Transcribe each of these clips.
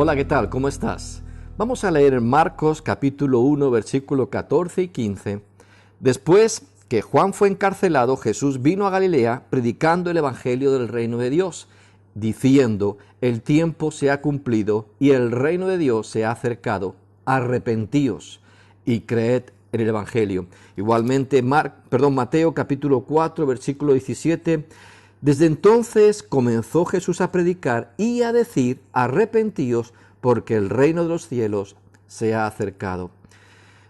Hola, ¿qué tal? ¿Cómo estás? Vamos a leer en Marcos capítulo 1, versículos 14 y 15. Después que Juan fue encarcelado, Jesús vino a Galilea predicando el evangelio del reino de Dios, diciendo: el tiempo se ha cumplido y el reino de Dios se ha acercado. Arrepentíos y creed en el evangelio. Igualmente, Mateo capítulo 4, versículo 17. Desde entonces comenzó Jesús a predicar y a decir: arrepentíos, porque el reino de los cielos se ha acercado.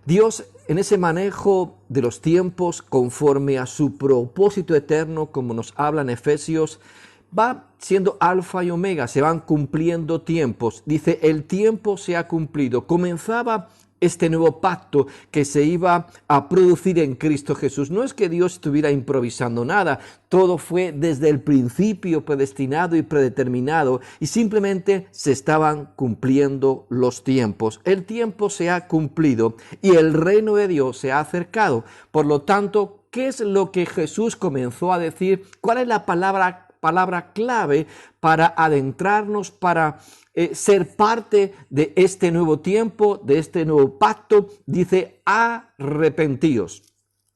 Dios, en ese manejo de los tiempos, conforme a su propósito eterno, como nos habla en Efesios, va siendo alfa y omega, se van cumpliendo tiempos. Dice, el tiempo se ha cumplido. Comenzaba este nuevo pacto que se iba a producir en Cristo Jesús. No es que Dios estuviera improvisando nada, todo fue desde el principio predestinado y predeterminado, y simplemente se estaban cumpliendo los tiempos. El tiempo se ha cumplido y el reino de Dios se ha acercado. Por lo tanto, ¿qué es lo que Jesús comenzó a decir? ¿Cuál es la palabra clave para adentrarnos, para ser parte de este nuevo tiempo, de este nuevo pacto? Dice: arrepentíos.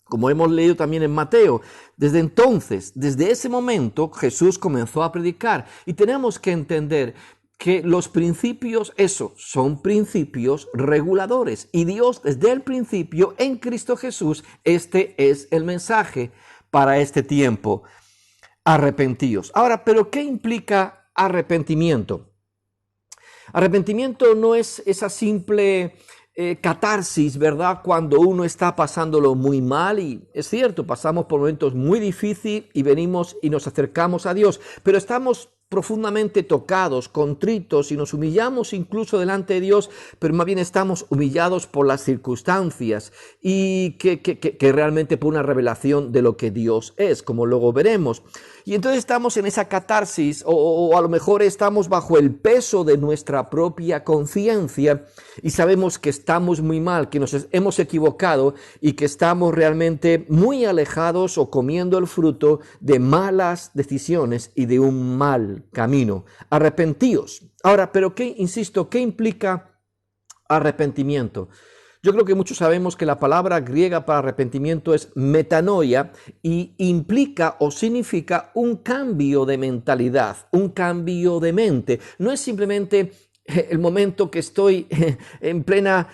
Como hemos leído también en Mateo, desde entonces, desde ese momento, Jesús comenzó a predicar. Y tenemos que entender que los principios, son principios reguladores. Y Dios, desde el principio, en Cristo Jesús, este es el mensaje para este tiempo. Arrepentíos. Ahora, ¿pero qué implica arrepentimiento? Arrepentimiento no es esa simple catarsis, ¿verdad? Cuando uno está pasándolo muy mal, y es cierto, pasamos por momentos muy difíciles y venimos y nos acercamos a Dios, pero estamos profundamente tocados, contritos, y nos humillamos incluso delante de Dios, pero más bien estamos humillados por las circunstancias y que realmente por una revelación de lo que Dios es, como luego veremos. Y entonces estamos en esa catarsis, o a lo mejor estamos bajo el peso de nuestra propia conciencia y sabemos que estamos muy mal, que nos hemos equivocado y que estamos realmente muy alejados o comiendo el fruto de malas decisiones y de un mal camino. Arrepentíos. Ahora, pero ¿qué implica arrepentimiento? Yo creo que muchos sabemos que la palabra griega para arrepentimiento es metanoia y implica o significa un cambio de mentalidad, un cambio de mente. No es simplemente el momento que estoy en plena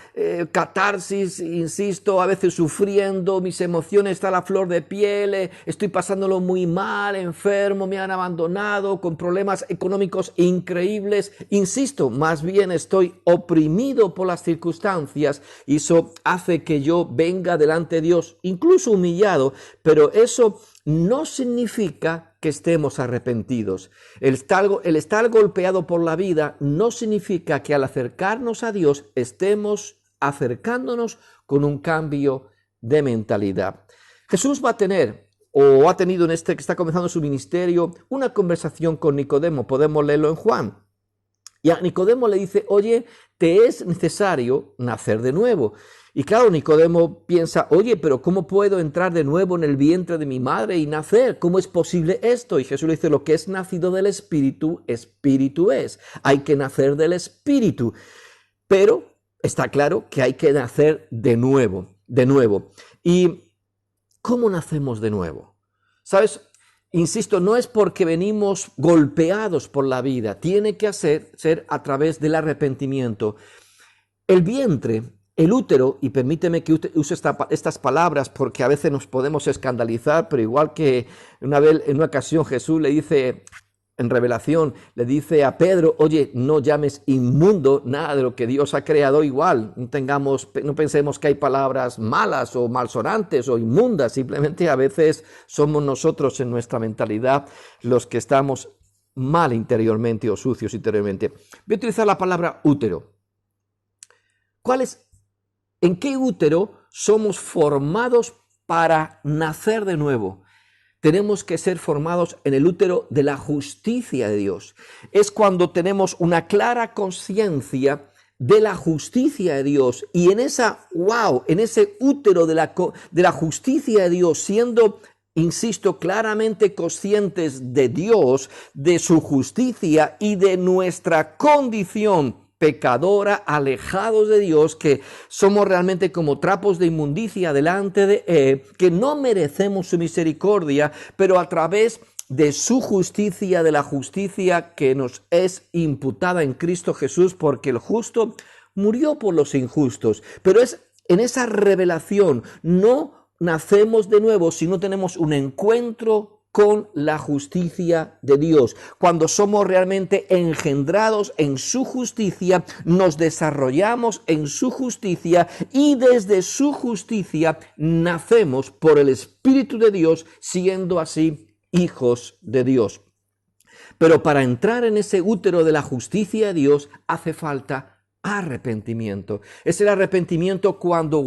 catarsis, insisto, a veces sufriendo, mis emociones están a la flor de piel, estoy pasándolo muy mal, enfermo, me han abandonado, con problemas económicos increíbles. Insisto, más bien estoy oprimido por las circunstancias y eso hace que yo venga delante de Dios, incluso humillado, pero eso no significa que estemos arrepentidos. El estar golpeado por la vida no significa que al acercarnos a Dios estemos acercándonos con un cambio de mentalidad. Jesús va a tener, o ha tenido que está comenzando su ministerio, una conversación con Nicodemo. Podemos leerlo en Juan. Y a Nicodemo le dice: oye, te es necesario nacer de nuevo. Y claro, Nicodemo piensa: oye, pero ¿cómo puedo entrar de nuevo en el vientre de mi madre y nacer? ¿Cómo es posible esto? Y Jesús le dice: lo que es nacido del Espíritu, Espíritu es. Hay que nacer del Espíritu. Pero está claro que hay que nacer de nuevo. ¿Y cómo nacemos de nuevo? ¿Sabes? Insisto, no es porque venimos golpeados por la vida, tiene que ser a través del arrepentimiento. El vientre, el útero, y permíteme que use estas palabras porque a veces nos podemos escandalizar, pero igual que una vez, en una ocasión, Jesús le dice, en revelación, le dice a Pedro: oye, no llames inmundo nada de lo que Dios ha creado. Igual, no pensemos que hay palabras malas o malsonantes o inmundas, simplemente a veces somos nosotros en nuestra mentalidad los que estamos mal interiormente o sucios interiormente. Voy a utilizar la palabra útero. ¿En qué útero somos formados para nacer de nuevo? Tenemos que ser formados en el útero de la justicia de Dios. Es cuando tenemos una clara conciencia de la justicia de Dios, y en ese útero de la justicia de Dios, siendo, insisto, claramente conscientes de Dios, de su justicia y de nuestra condición pecadora, alejados de Dios, que somos realmente como trapos de inmundicia delante de Él, que no merecemos su misericordia, pero a través de su justicia, de la justicia que nos es imputada en Cristo Jesús, porque el justo murió por los injustos. Pero es en esa revelación, no nacemos de nuevo si no tenemos un encuentro con la justicia de Dios. Cuando somos realmente engendrados en su justicia, nos desarrollamos en su justicia y desde su justicia nacemos por el Espíritu de Dios, siendo así hijos de Dios. Pero para entrar en ese útero de la justicia de Dios hace falta arrepentimiento. Es el arrepentimiento cuando,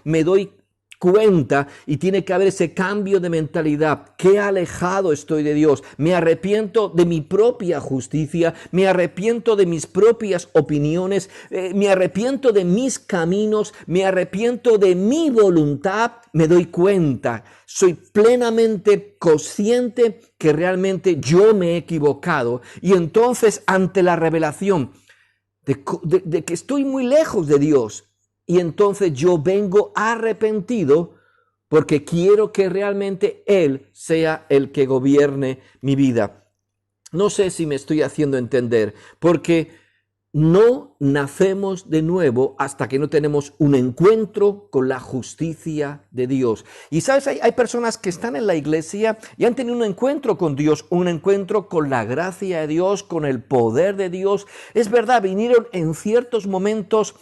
me doy cuenta y tiene que haber ese cambio de mentalidad. Qué alejado estoy de Dios. Me arrepiento de mi propia justicia, me arrepiento de mis propias opiniones, me arrepiento de mis caminos, me arrepiento de mi voluntad. Me doy cuenta, soy plenamente consciente que realmente yo me he equivocado. Y entonces, ante la revelación de que estoy muy lejos de Dios, y entonces yo vengo arrepentido porque quiero que realmente Él sea el que gobierne mi vida. No sé si me estoy haciendo entender, porque no nacemos de nuevo hasta que no tenemos un encuentro con la justicia de Dios. Y sabes, hay personas que están en la iglesia y han tenido un encuentro con Dios, un encuentro con la gracia de Dios, con el poder de Dios. Es verdad, vinieron en ciertos momentos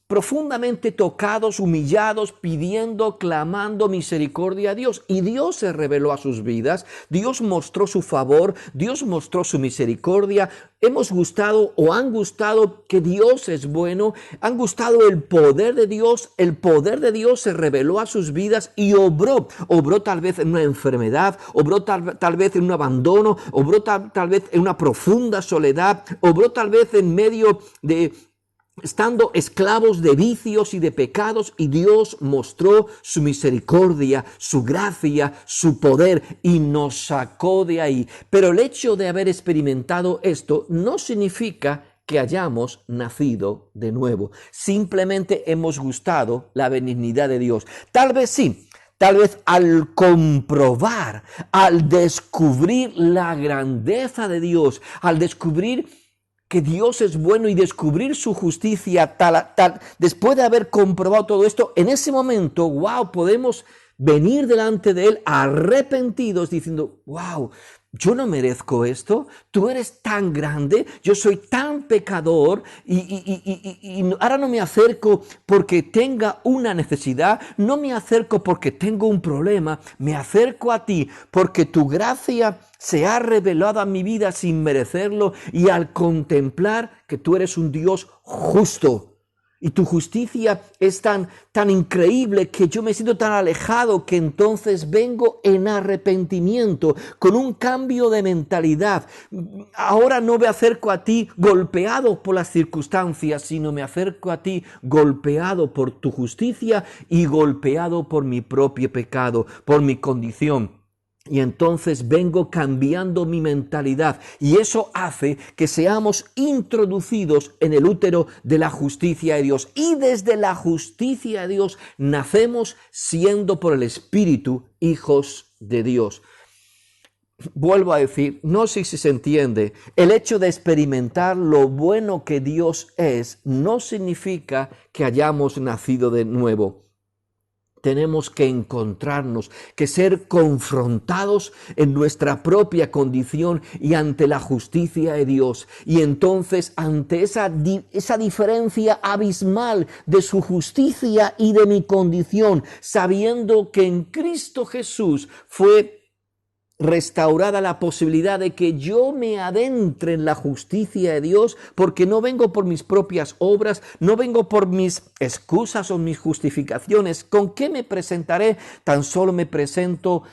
profundamente tocados, humillados, pidiendo, clamando misericordia a Dios. Y Dios se reveló a sus vidas, Dios mostró su favor, Dios mostró su misericordia. Hemos gustado o han gustado que Dios es bueno, han gustado el poder de Dios se reveló a sus vidas y obró tal vez en una enfermedad, obró tal vez en un abandono, obró tal vez en una profunda soledad, obró tal vez en medio de estando esclavos de vicios y de pecados, y Dios mostró su misericordia, su gracia, su poder y nos sacó de ahí. Pero el hecho de haber experimentado esto no significa que hayamos nacido de nuevo. Simplemente hemos gustado la benignidad de Dios. Tal vez sí. Tal vez al comprobar, al descubrir la grandeza de Dios, al descubrir que Dios es bueno y descubrir su justicia, después de haber comprobado todo esto, en ese momento, podemos venir delante de Él arrepentidos diciendo, yo no merezco esto, tú eres tan grande, yo soy tan pecador y ahora no me acerco porque tenga una necesidad, no me acerco porque tengo un problema, me acerco a ti porque tu gracia se ha revelado a mi vida sin merecerlo y al contemplar que tú eres un Dios justo. Y tu justicia es tan increíble que yo me siento tan alejado que entonces vengo en arrepentimiento, con un cambio de mentalidad. Ahora no me acerco a ti golpeado por las circunstancias, sino me acerco a ti golpeado por tu justicia y golpeado por mi propio pecado, por mi condición. Y entonces vengo cambiando mi mentalidad y eso hace que seamos introducidos en el útero de la justicia de Dios. Y desde la justicia de Dios nacemos siendo por el Espíritu hijos de Dios. Vuelvo a decir, no sé si se entiende, el hecho de experimentar lo bueno que Dios es no significa que hayamos nacido de nuevo. Tenemos que encontrarnos, que ser confrontados en nuestra propia condición y ante la justicia de Dios. Y entonces ante esa diferencia abismal de su justicia y de mi condición, sabiendo que en Cristo Jesús fue restaurada la posibilidad de que yo me adentre en la justicia de Dios, porque no vengo por mis propias obras, no vengo por mis excusas o mis justificaciones. ¿Con qué me presentaré? Tan solo me presento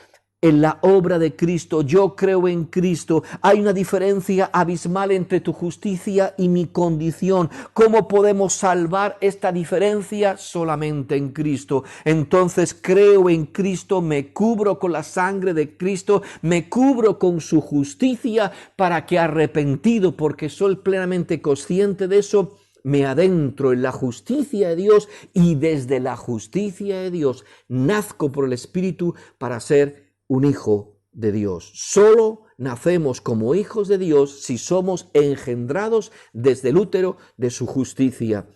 en la obra de Cristo. Yo creo en Cristo. Hay una diferencia abismal entre tu justicia y mi condición. ¿Cómo podemos salvar esta diferencia? Solamente en Cristo. Entonces creo en Cristo, me cubro con la sangre de Cristo, me cubro con su justicia para que arrepentido, porque soy plenamente consciente de eso, me adentro en la justicia de Dios y desde la justicia de Dios nazco por el Espíritu para ser un hijo de Dios. Solo nacemos como hijos de Dios si somos engendrados desde el útero de su justicia.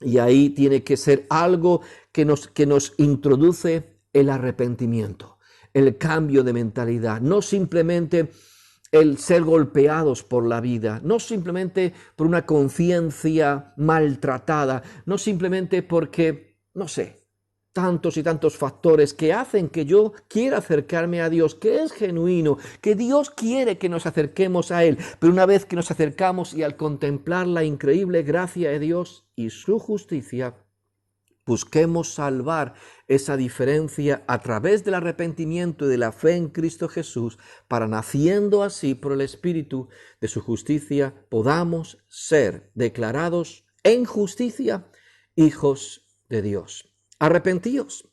Y ahí tiene que ser algo que nos introduce el arrepentimiento, el cambio de mentalidad, no simplemente el ser golpeados por la vida, no simplemente por una conciencia maltratada, no simplemente porque, no sé, tantos y tantos factores que hacen que yo quiera acercarme a Dios, que es genuino, que Dios quiere que nos acerquemos a Él, pero una vez que nos acercamos y al contemplar la increíble gracia de Dios y su justicia, busquemos salvar esa diferencia a través del arrepentimiento y de la fe en Cristo Jesús, para naciendo así por el Espíritu de su justicia, podamos ser declarados en justicia hijos de Dios. Arrepentíos.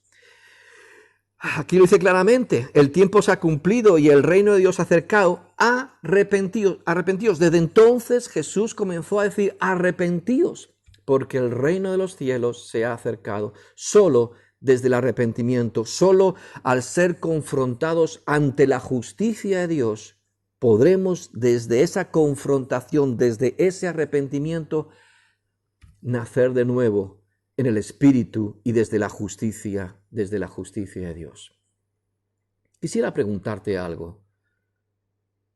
Aquí lo dice claramente, el tiempo se ha cumplido y el reino de Dios ha acercado. Arrepentíos, arrepentíos. Desde entonces Jesús comenzó a decir arrepentíos, porque el reino de los cielos se ha acercado. Solo desde el arrepentimiento, solo al ser confrontados ante la justicia de Dios, podremos desde esa confrontación, desde ese arrepentimiento, nacer de nuevo en el Espíritu y desde la justicia de Dios. Quisiera preguntarte algo.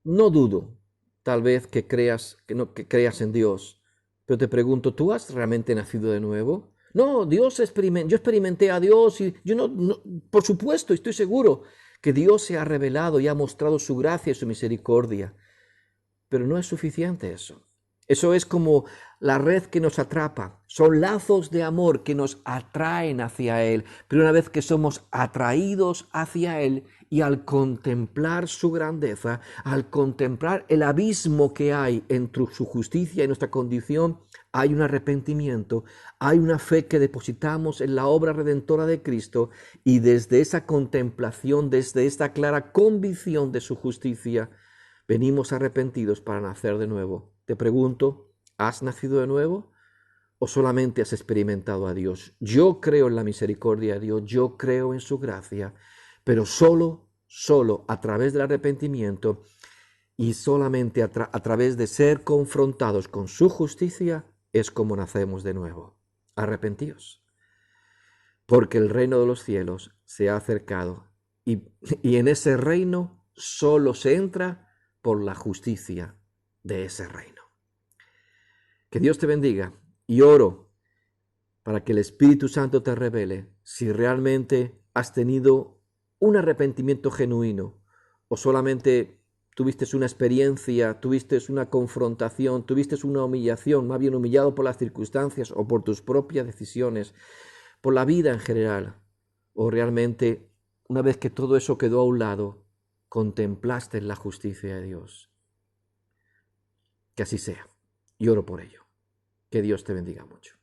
No dudo, tal vez que creas en Dios, pero te pregunto, ¿tú has realmente nacido de nuevo? No, yo experimenté a Dios y yo no, por supuesto, estoy seguro que Dios se ha revelado y ha mostrado su gracia y su misericordia, pero no es suficiente eso. Eso es como la red que nos atrapa. Son lazos de amor que nos atraen hacia Él. Pero una vez que somos atraídos hacia Él y al contemplar su grandeza, al contemplar el abismo que hay entre su justicia y nuestra condición, hay un arrepentimiento, hay una fe que depositamos en la obra redentora de Cristo, y desde esa contemplación, desde esta clara convicción de su justicia, venimos arrepentidos para nacer de nuevo. Te pregunto, ¿has nacido de nuevo o solamente has experimentado a Dios? Yo creo en la misericordia de Dios, yo creo en su gracia, pero solo a través del arrepentimiento y solamente a través de ser confrontados con su justicia es como nacemos de nuevo. Arrepentíos, porque el reino de los cielos se ha acercado y en ese reino solo se entra por la justicia de ese reino. Que Dios te bendiga y oro para que el Espíritu Santo te revele si realmente has tenido un arrepentimiento genuino o solamente tuviste una experiencia, tuviste una confrontación, tuviste una humillación, más bien humillado por las circunstancias o por tus propias decisiones, por la vida en general, o realmente una vez que todo eso quedó a un lado, contemplaste la justicia de Dios. Que así sea. Y oro por ello. Que Dios te bendiga mucho.